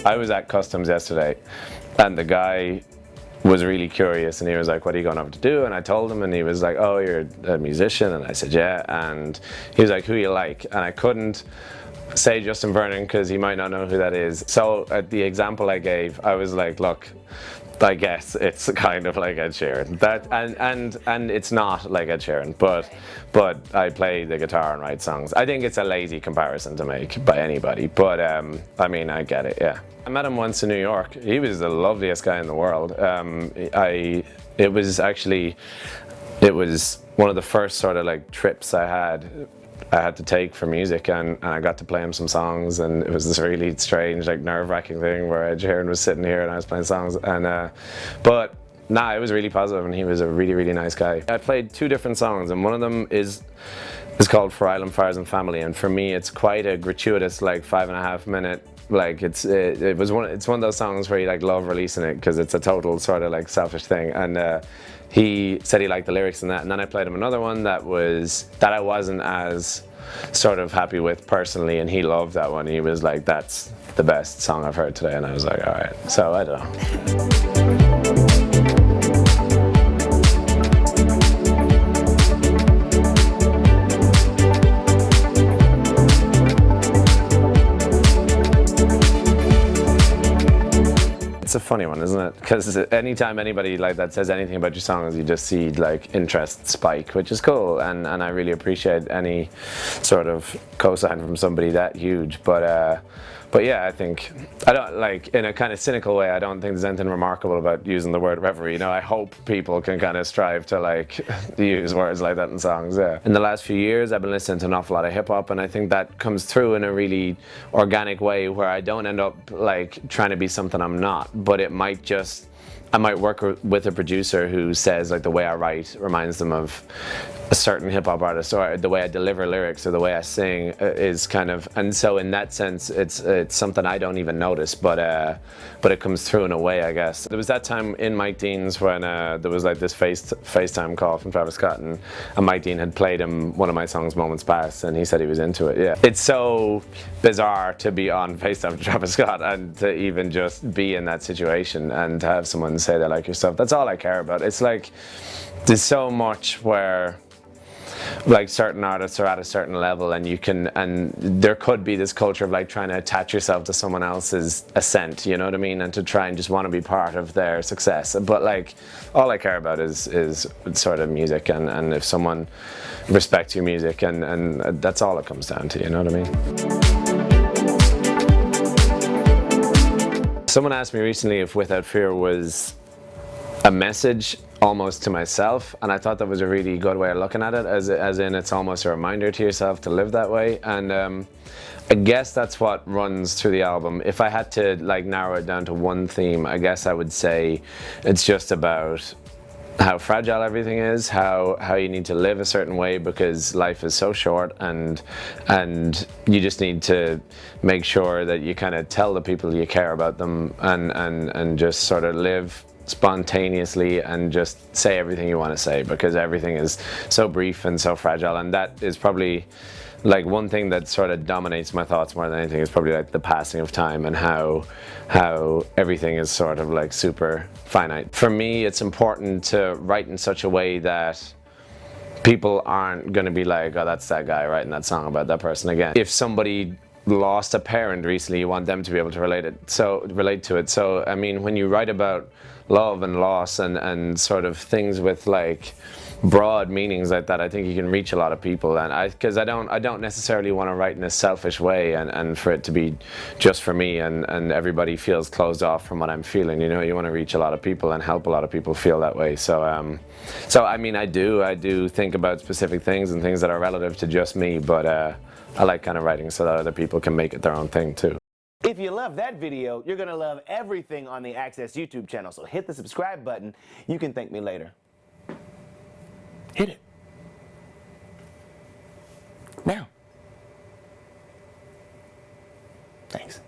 I was at Customs yesterday, and the guy was really curious, and he was like, what are you going over to do? And I told him, and he was like, oh, you're a musician? And I said, yeah. And he was like, who you like? And I couldn't say Justin Vernon because he might not know who that is. So at the example I gave, I was like, look, I guess it's kind of like Ed Sheeran. That and it's not like Ed Sheeran, but I play the guitar and write songs. I think it's a lazy comparison to make by anybody, but I mean, I get it, yeah. I met him once in New York. He was the loveliest guy in the world. It was one of the first sort of like trips I had to take for music, and I got to play him some songs, and it was this really strange, like nerve-wracking thing where Ed Sheeran was sitting here and I was playing songs, and but nah, it was really positive, and he was a really, really nice guy. I played 2 different songs, and one of them is called For Island Fires and Family, and for me it's quite a gratuitous, like 5.5 minute, like it's one of those songs where you like love releasing it because it's a total sort of like selfish thing, and he said he liked the lyrics in that, and then I played him another one that I wasn't as sort of happy with personally, and he loved that one. He was like, that's the best song I've heard today, and I was like, all right. So I don't know. It's a funny one, isn't it? Because anytime anybody like that says anything about your songs, you just see like interest spike, which is cool, and I really appreciate any sort of cosign from somebody that huge. But yeah, I think, I don't, like, in a kind of cynical way, I don't think there's anything remarkable about using the word reverie. You know, I hope people can kind of strive to like use words like that in songs, yeah. In the last few years, I've been listening to an awful lot of hip hop, and I think that comes through in a really organic way where I don't end up like trying to be something I'm not, but it might just, I might work with a producer who says like the way I write reminds them of a certain hip-hop artist, or the way I deliver lyrics or the way I sing is kind of, and so in that sense it's something I don't even notice, but it comes through in a way, I guess. There was that time in Mike Dean's when there was like this FaceTime call from Travis Scott, and Mike Dean had played him one of my songs, Moments Past, and he said he was into it, yeah. It's so bizarre to be on FaceTime with Travis Scott and to even just be in that situation and to have someone say they like your stuff. That's all I care about. It's like, there's so much where like certain artists are at a certain level, and you can, and there could be this culture of like trying to attach yourself to someone else's ascent, you know what I mean, and to try and just want to be part of their success. But like, all I care about is sort of music, and if someone respects your music, and that's all it comes down to, you know what I mean. Someone asked me recently if Without Fear was a message almost to myself, and I thought that was a really good way of looking at it, as in it's almost a reminder to yourself to live that way, and I guess that's what runs through the album. If I had to like narrow it down to one theme, I guess I would say it's just about how fragile everything is, how you need to live a certain way because life is so short, and you just need to make sure that you kind of tell the people you care about them, and just sort of live spontaneously and just say everything you want to say, because everything is so brief and so fragile. And that is probably like one thing that sort of dominates my thoughts more than anything, is probably like the passing of time and how everything is sort of like super finite. For me, it's important to write in such a way that people aren't going to be like, oh, that's that guy writing that song about that person again. If somebody lost a parent recently, you want them to be able to relate to it. So I mean, when you write about love and loss and sort of things with like broad meanings like that, I think you can reach a lot of people. And because I don't necessarily want to write in a selfish way and for it to be just for me, and everybody feels closed off from what I'm feeling. You know, you want to reach a lot of people and help a lot of people feel that way. So I mean, I do think about specific things and things that are relative to just me, but I like kind of writing so that other people can make it their own thing too. If you love that video, you're going to love everything on the Access YouTube channel, so hit the subscribe button. You can thank me later. Hit it. Now. Thanks.